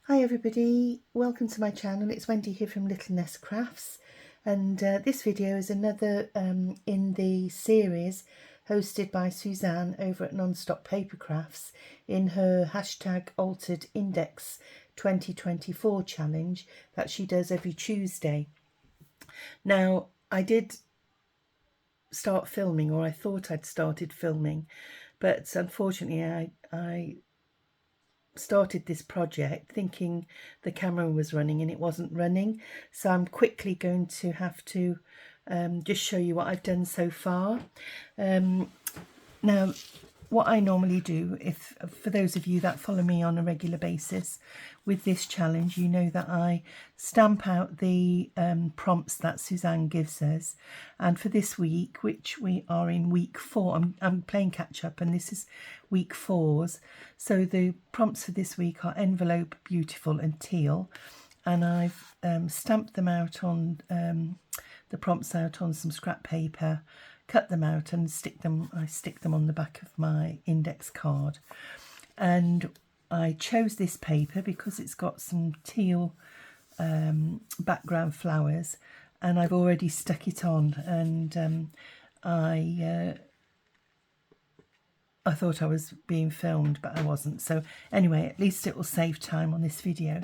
Hi everybody, welcome to my channel. It's Wendy here from Little Nest Crafts, and this video is another in the series hosted by Suzanne over at Nonstoppapercrafts in her #altered index 2024 challenge that she does every Tuesday. Now, I did start filming, or I thought I'd started filming, but unfortunately I started this project thinking the camera was running and it wasn't running, so I'm quickly going to have to just show you what I've done so far. Now, what I normally do, if for those of you that follow me on a regular basis with this challenge, you know that I stamp out the prompts that Suzanne gives us, and for this week, which we are in week 4, I'm playing catch up and this is week 4's, so the prompts for this week are envelope, beautiful and teal, and I've stamped them out on the prompts out on some scrap paper, cut them out and I stick them on the back of my index card. And I chose this paper because it's got some teal background flowers, and I've already stuck it on, and I thought I was being filmed, but I wasn't. So anyway, at least it will save time on this video.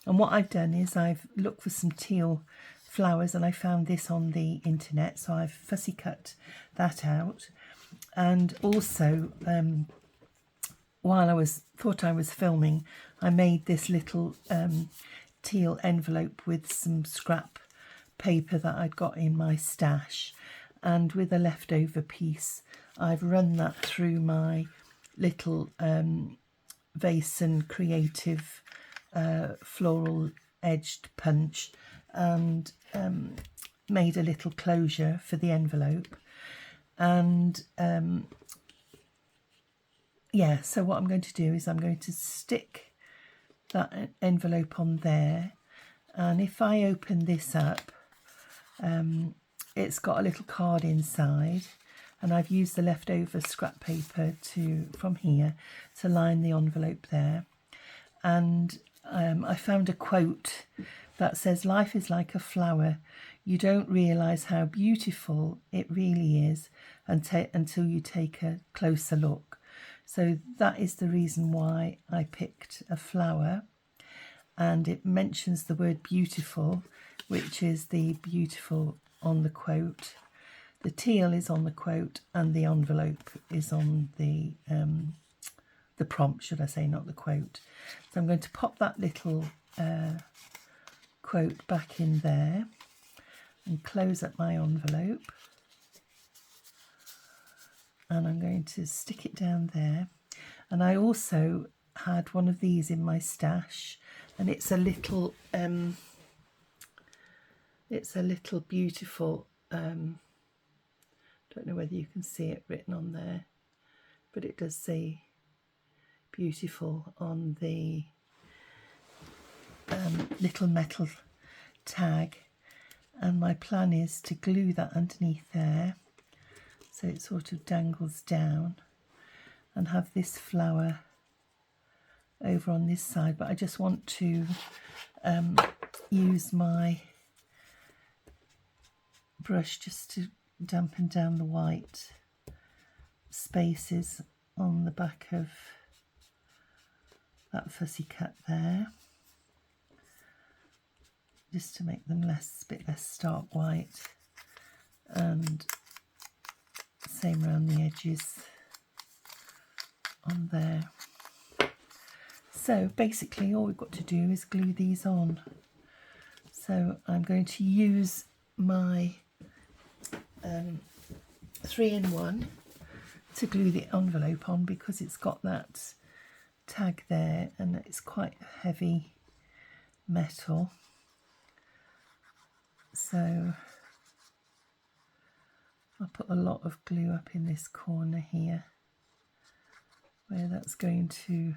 And what I've done is I've looked for some teal flowers and I found this on the internet, so I've fussy cut that out. And also while I thought I was filming, I made this little teal envelope with some scrap paper that I'd got in my stash, and with a leftover piece I've run that through my little vase and creative floral edged punch, and made a little closure for the envelope. And yeah, so what I'm going to do is I'm going to stick that envelope on there, and if I open this up, it's got a little card inside, and I've used the leftover scrap paper from here to line the envelope there. And I found a quote that says, "Life is like a flower. You don't realise how beautiful it really is until you take a closer look." So that is the reason why I picked a flower, and it mentions the word beautiful, which is the beautiful on the quote. The teal is on the quote, and the envelope is on the prompt, should I say, not the quote. So I'm going to pop that little quote back in there and close up my envelope, and I'm going to stick it down there. And I also had one of these in my stash, and it's a little beautiful, don't know whether you can see it written on there, but it does say beautiful on the little metal tag, and my plan is to glue that underneath there so it sort of dangles down, and have this flower over on this side. But I just want to use my brush just to dampen down the white spaces on the back of that fussy cut there, just to make them a bit less stark white, and same around the edges on there. So basically all we've got to do is glue these on. So I'm going to use my 3-in-1 to glue the envelope on, because it's got that tag there and it's quite heavy metal. So I'll put a lot of glue up in this corner here where that's going to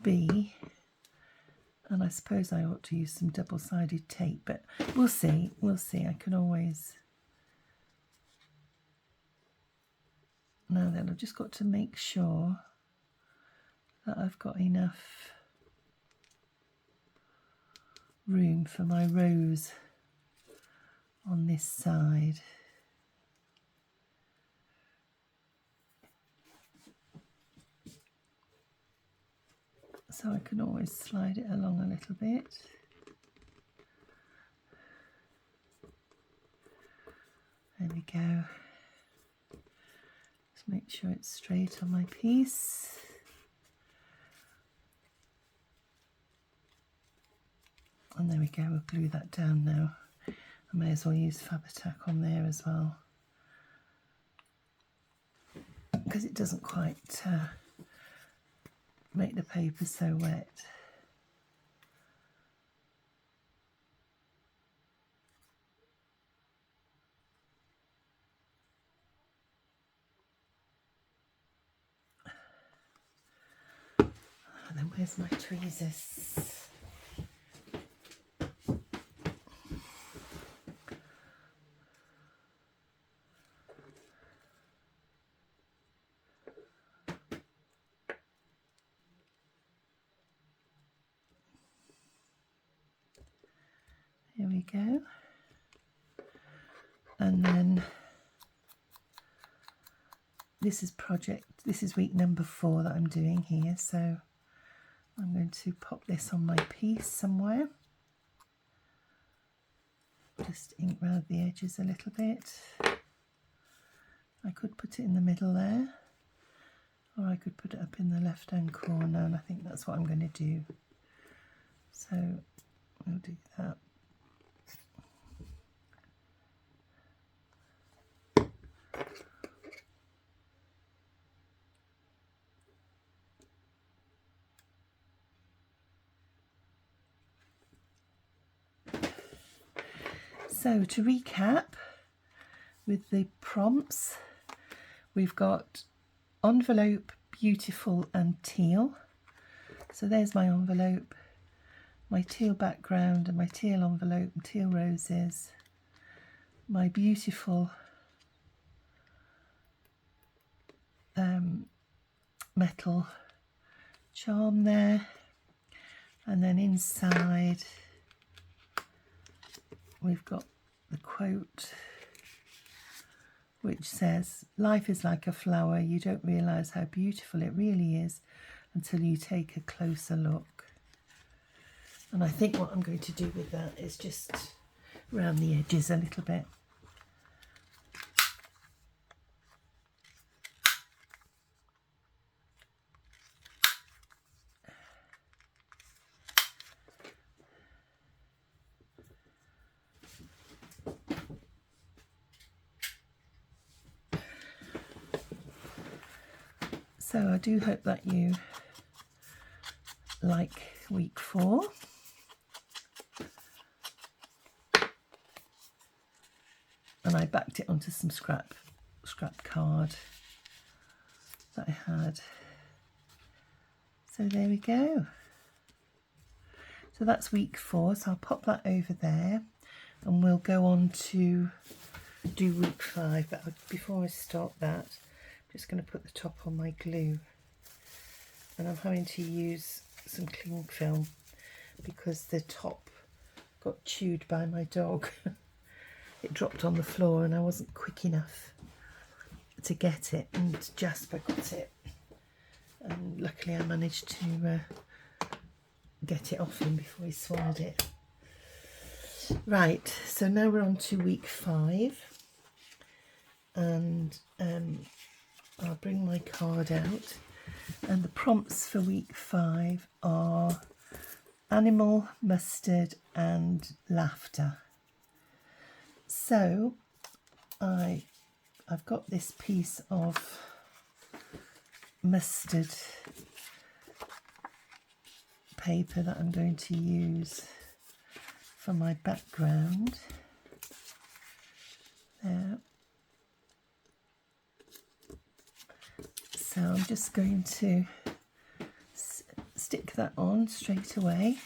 be, and I suppose I ought to use some double-sided tape, but we'll see. I can always. Now then, I've just got to make sure that I've got enough room for my rose on this side. So I can always slide it along a little bit. There we go. Just make sure it's straight on my piece. And there we go, we'll glue that down now. I may as well use Fabri-Tac on there as well, because it doesn't quite make the paper so wet. And then where's my tweezers? Here we go. And then this is week number 4 that I'm doing here, so I'm going to pop this on my piece somewhere. Just ink round the edges a little bit. I could put it in the middle there, or I could put it up in the left hand corner, and I think that's what I'm going to do. So I'll do that. So to recap with the prompts, we've got envelope, beautiful and teal. So there's my envelope, my teal background and my teal envelope and teal roses, my beautiful metal charm there, and then inside we've got the quote which says, "Life is like a flower, you don't realise how beautiful it really is until you take a closer look." And I think what I'm going to do with that is just round the edges a little bit. So I do hope that you like week 4. And I backed it onto some scrap card that I had. So there we go. So that's week 4. So I'll pop that over there and we'll go on to do week 5. But before I start that, just going to put the top on my glue, and I'm having to use some cling film because the top got chewed by my dog. It dropped on the floor and I wasn't quick enough to get it, and Jasper got it, and luckily I managed to get it off him before he swallowed it. Right, so now we're on to week 5, and I'll bring my card out, and the prompts for week 5 are animal, mustard and laughter. So I've got this piece of mustard paper that I'm going to use for my background there. So I'm just going to stick that on straight away.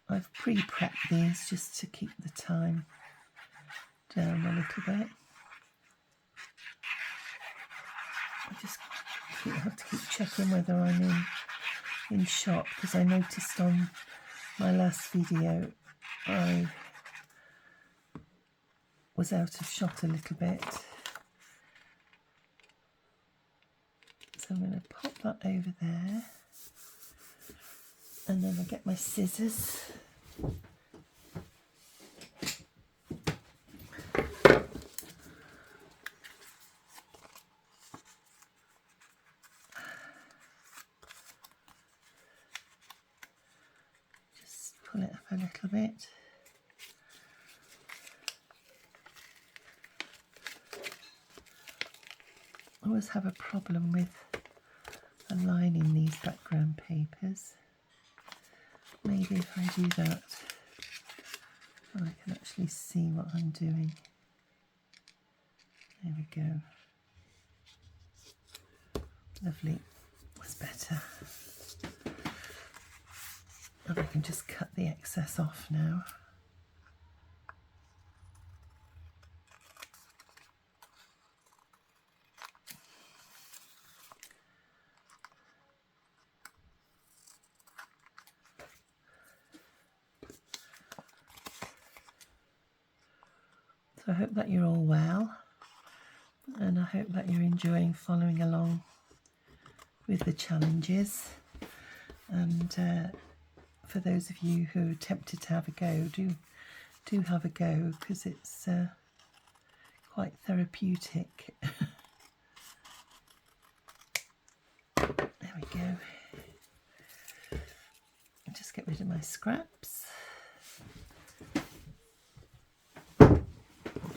I've pre-prepped these just to keep the time down a little bit. I just have to keep checking whether I'm in in shot, because I noticed on my last video I was out of shot a little bit. So I'm going to pop that over there, and then I'll get my scissors. Just pull it up a little bit. I always have a problem with aligning these background papers. Maybe if I do that, I can actually see what I'm doing. There we go. Lovely, that's better. And I can just cut the excess off now. So I hope that you're all well, and I hope that you're enjoying following along with the challenges. And for those of you who are tempted to have a go, do have a go, because it's quite therapeutic. There we go. I'll just get rid of my scraps.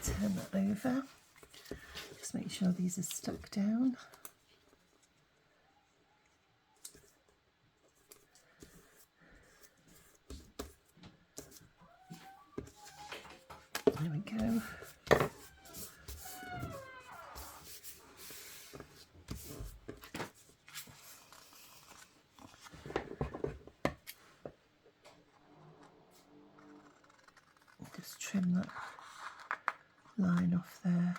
Turn that over. Just make sure these are stuck down. There we go. Just trim that line off there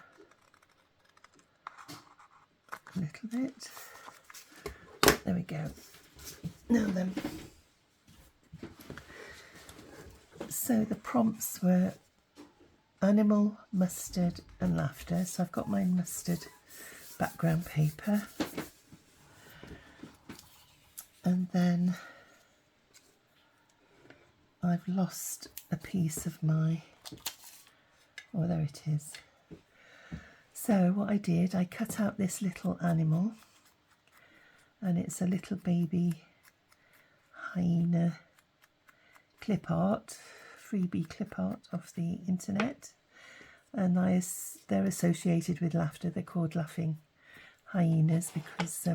a little bit. There we go. Now then, so the prompts were animal, mustard and laughter. So I've got my mustard background paper, and then I've lost a piece of my, oh, there it is. So what I did, I cut out this little animal, and it's a little baby hyena clip art, freebie clip art off the internet, and they're associated with laughter. They're called laughing hyenas because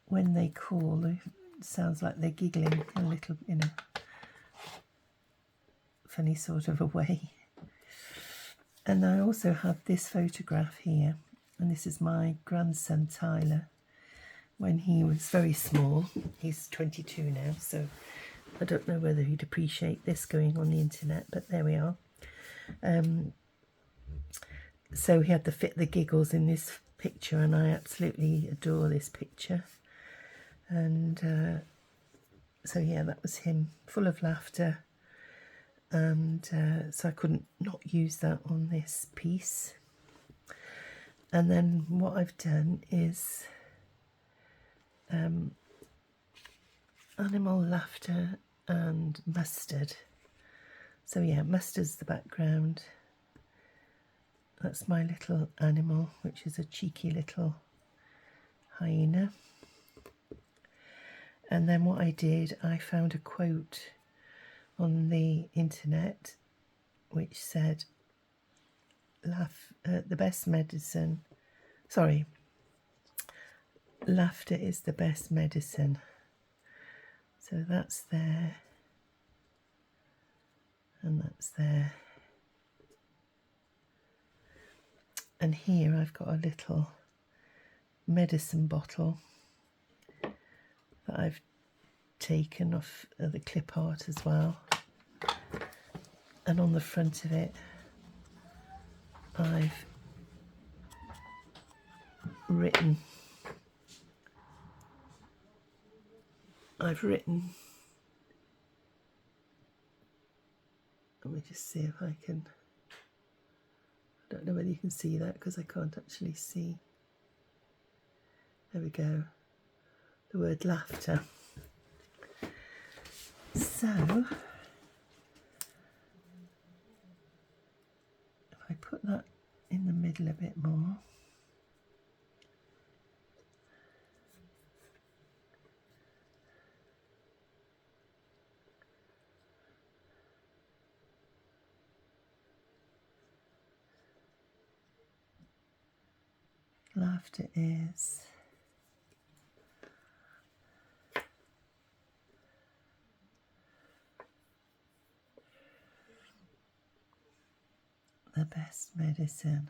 when they call, it sounds like they're giggling a little in a funny sort of a way. And I also have this photograph here, and this is my grandson Tyler when he was very small. He's 22 now, so I don't know whether he'd appreciate this going on the internet, but there we are. So he had the giggles in this picture, and I absolutely adore this picture. And so yeah, that was him, full of laughter. And so I couldn't not use that on this piece. And then what I've done is animal, laughter and mustard. So yeah, mustard's the background. That's my little animal, which is a cheeky little hyena. And then what I did, I found a quote on the internet which said, the best medicine, sorry, laughter is the best medicine. So that's there, and that's there. And here I've got a little medicine bottle that I've taken off the clip art as well. And on the front of it, I've written I've written, let me just see if I can, I don't know whether you can see that because I can't actually see. There we go, the word laughter. So if I put that in the middle a bit more, laughter is the best medicine.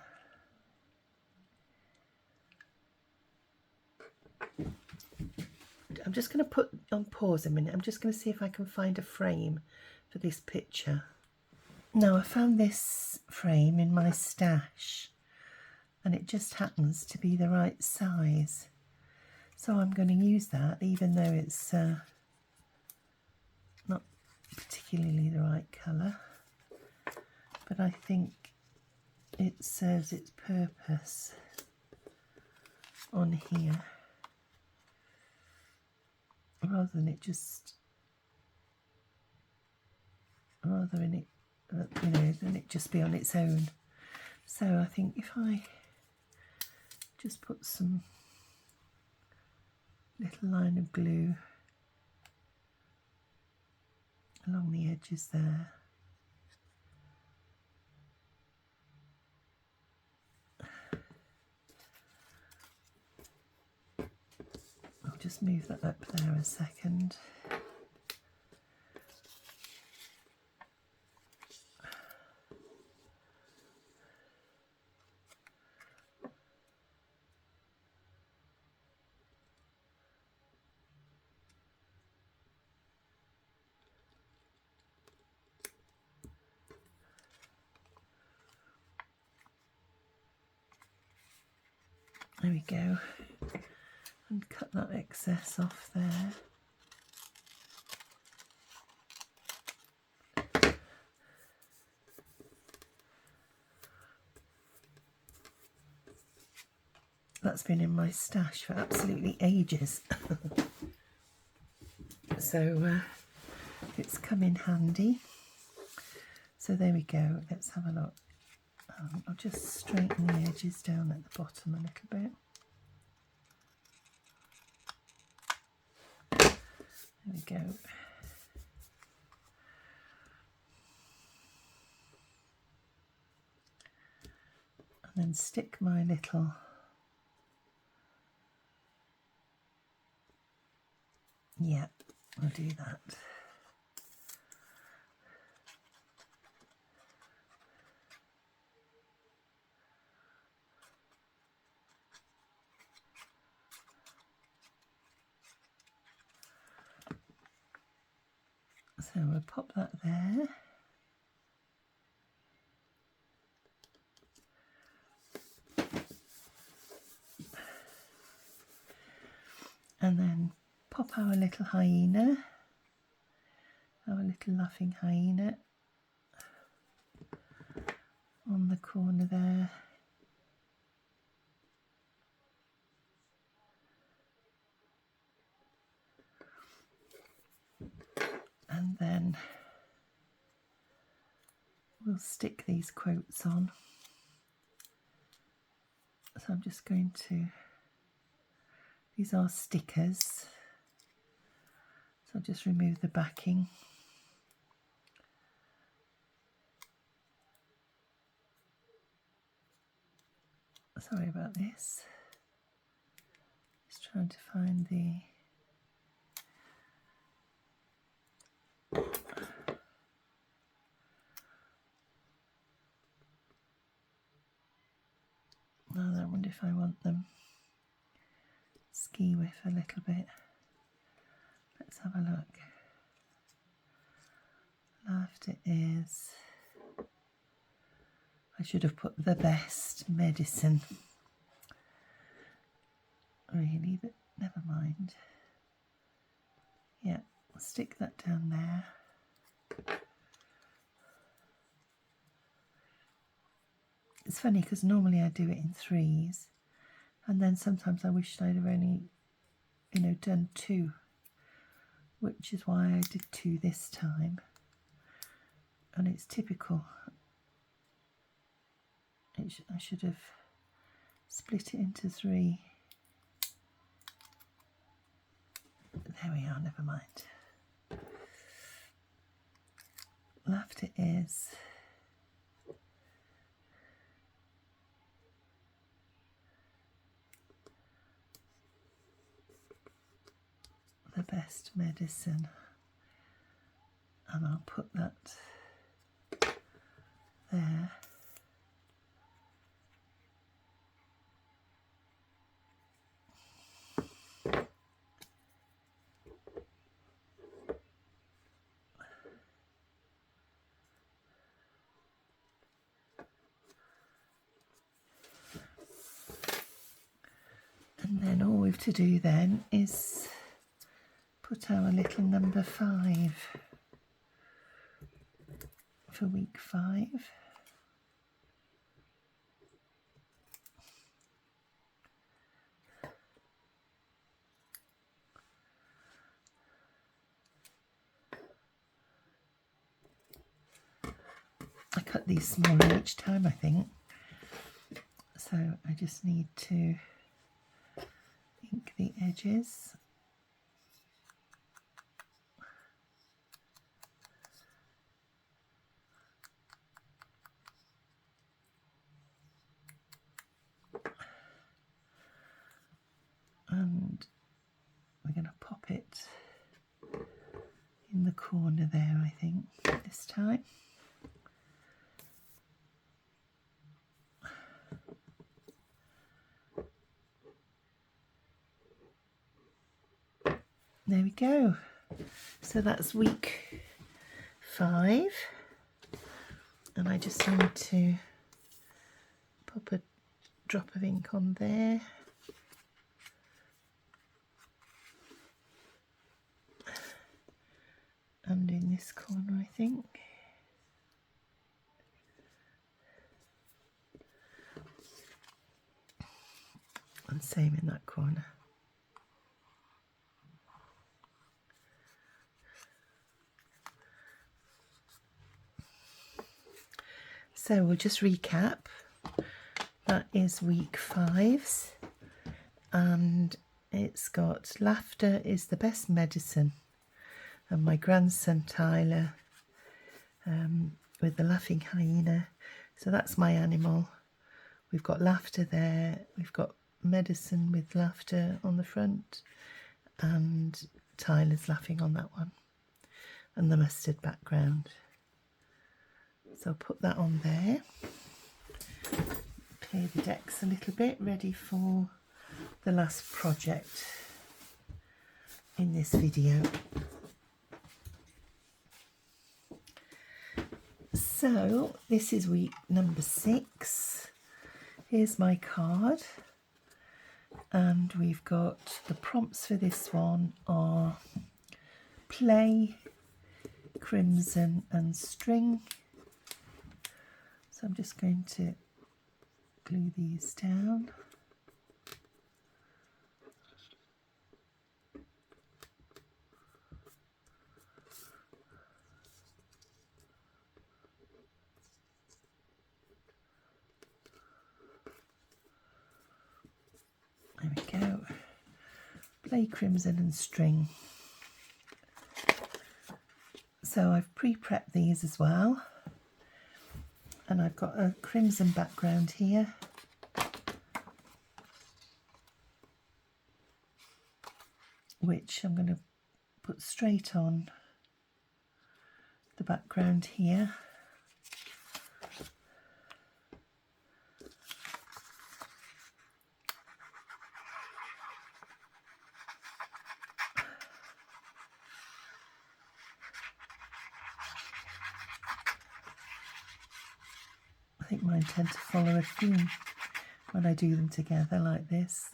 I'm just going to put on pause a minute. I'm just going to see if I can find a frame for this picture. Now I found this frame in my stash and it just happens to be the right size. So I'm going to use that even though it's not particularly the right colour. But I think it serves its purpose on here. Rather than it just, rather than it, you know, than it just be on its own. So I think if I just put some little line of glue along the edges there. I'll just move that up there a second. There we go, and cut that excess off there. That's been in my stash for absolutely ages. So it's come in handy. So there we go, let's have a look. I'll just straighten the edges down at the bottom a little bit. There we go. And then stick my little I'll do that. So we'll pop that there. And then pop our little hyena, our little laughing hyena on the corner there. And then we'll stick these quotes on. So I'm just going to, these are stickers, so I'll just remove the backing. Sorry about this, just trying to find the, I wonder if I want them ski with a little bit. Let's have a look. Laughter is, I should have put the best medicine, really, but never mind. stick that down there. It's funny because normally I do it in threes, and then sometimes I wished I'd have only, you know, done two, which is why I did two this time. And it's typical. I should have split it into three. There we are, never mind. Laughter is the best medicine, and I'll put that there. And then all we've to do then is put our little number 5 for week 5. I cut these smaller each time, I think, so I just need to ink the edges. And we're going to pop it in the corner there, I think, this time. There we go. So that's week 5, and I just need to pop a drop of ink on there. And in this corner, I think. And same in that corner. So we'll just recap. That is week 5's, and it's got laughter is the best medicine, and my grandson Tyler with the laughing hyena. So that's my animal. We've got laughter there, we've got medicine with laughter on the front, and Tyler's laughing on that one, and the mustard background. So I'll put that on there. Clear the decks a little bit, ready for the last project in this video. So this is week number 6. Here's my card, and we've got the prompts for this one are play, crimson and string. So I'm just going to glue these down. There we go. Play, crimson and string. So I've pre-prepped these as well. And I've got a crimson background here. Which I'm going to put straight on the background here. I think mine tend to follow a theme when I do them together like this.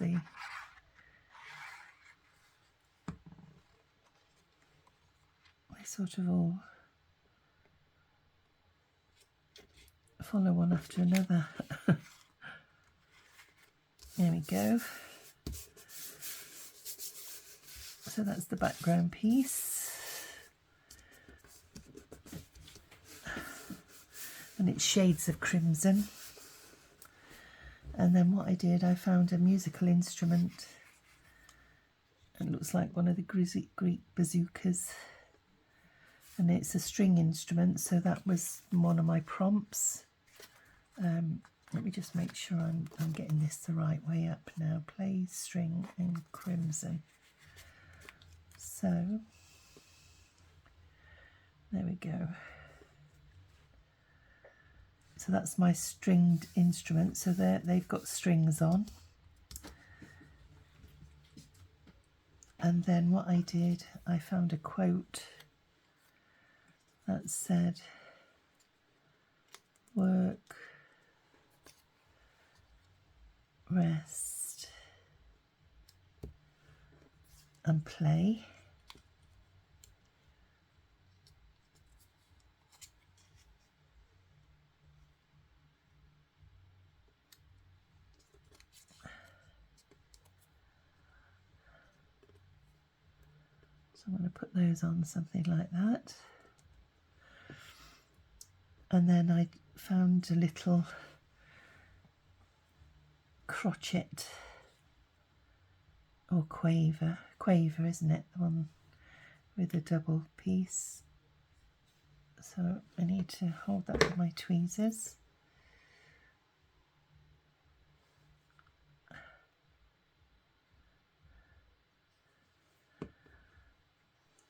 sort of all follow one after another. There we go. So that's the background piece. And it's shades of crimson. And then what I did, I found a musical instrument. It looks like one of the Greek bazookas. And it's a string instrument, so that was one of my prompts. Let me just make sure I'm getting this the right way up now. Play, string and crimson. So, there we go. So that's my stringed instrument. So they've got strings on. And then what I did, I found a quote that said, work, rest and play. So I'm going to put those on something like that. And then I found a little crochet or quaver, isn't it? The one with a double piece. So I need to hold that with my tweezers.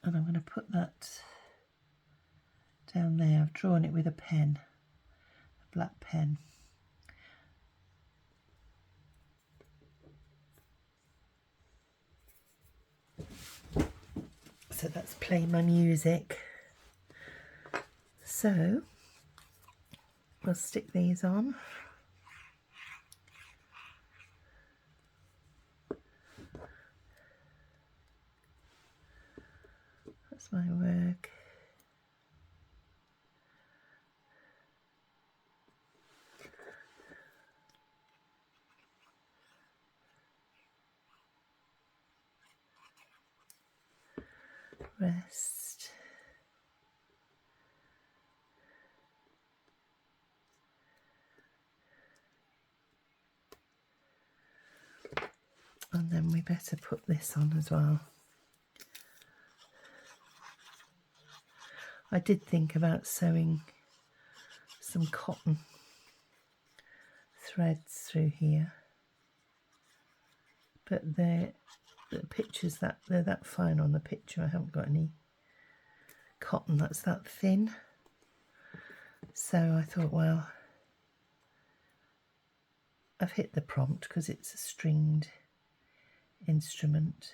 And I'm going to put that down there. I've drawn it with a pen, a black pen. So that's play my music. So we'll stick these on. That's my work. Rest. And then we better put this on as well. I did think about sewing some cotton threads through here, but the pictures they're that fine on the picture. I haven't got any cotton that's that thin, so I thought, well, I've hit the prompt because it's a stringed instrument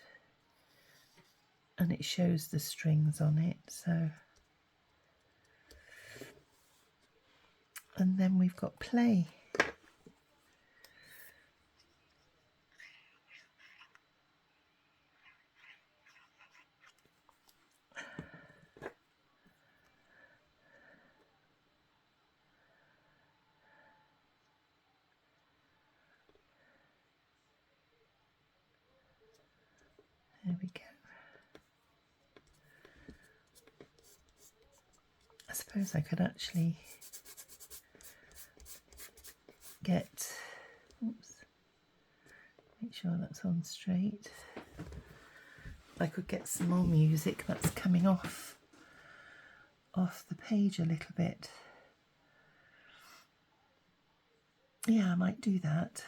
and it shows the strings on it. So, and then we've got play. There we go. I suppose I could actually get, oops, make sure that's on straight. I could get some more music that's coming off the page a little bit. Yeah, I might do that.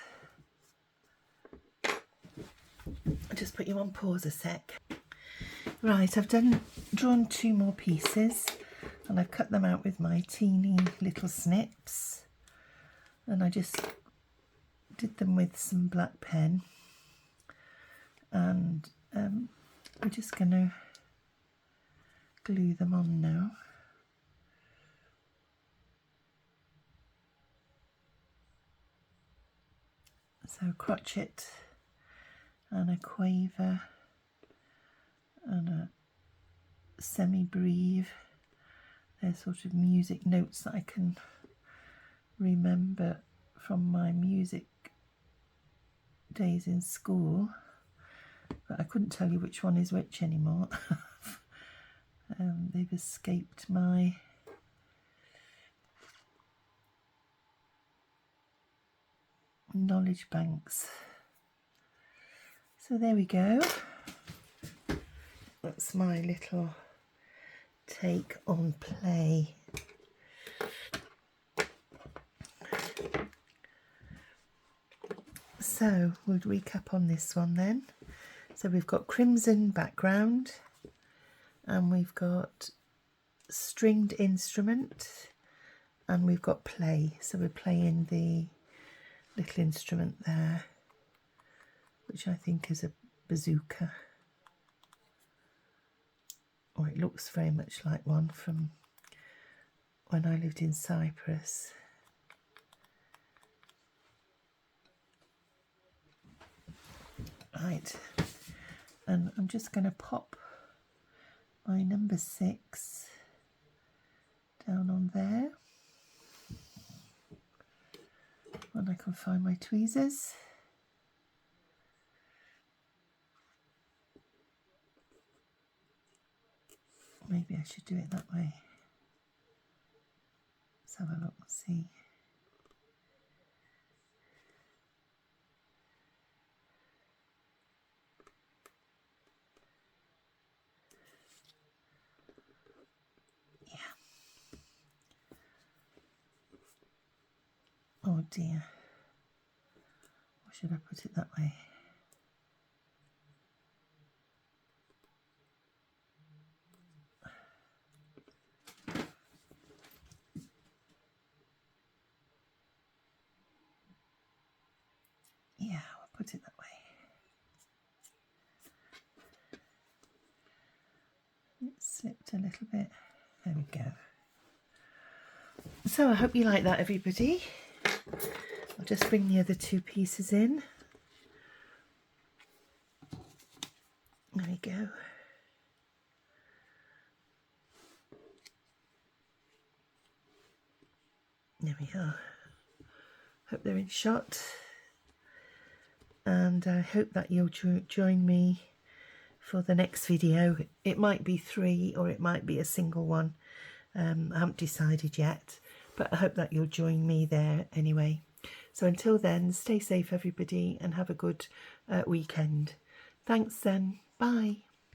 I'll just put you on pause a sec. Right, I've drawn 2 more pieces and I've cut them out with my teeny little snips, and I just did them with some black pen, and I'm just going to glue them on now. So crochet and a quaver and a semi-breve. They're sort of music notes that I can remember from my music days in school, but I couldn't tell you which one is which anymore. They've escaped my knowledge banks. So there we go. That's my little take on play. So we'll recap on this one then. So we've got crimson background and we've got stringed instrument and we've got play. So we're playing the little instrument there, which I think is a bazooka. Or it looks very much like one from when I lived in Cyprus. Right, and I'm just going to pop my number 6 down on there. And I can find my tweezers. Maybe I should do it that way. Let's have a look and see. Oh dear. Or should I put it that way? Yeah, I'll put it that way. It slipped a little bit. There we go. So I hope you like that, everybody. I'll just bring the other 2 pieces in. There we go. There we are. Hope they're in shot. And I hope that you'll join me for the next video. It might be 3 or it might be a single one. I haven't decided yet, but I hope that you'll join me there anyway. So until then, stay safe everybody and have a good weekend. Thanks then. Bye.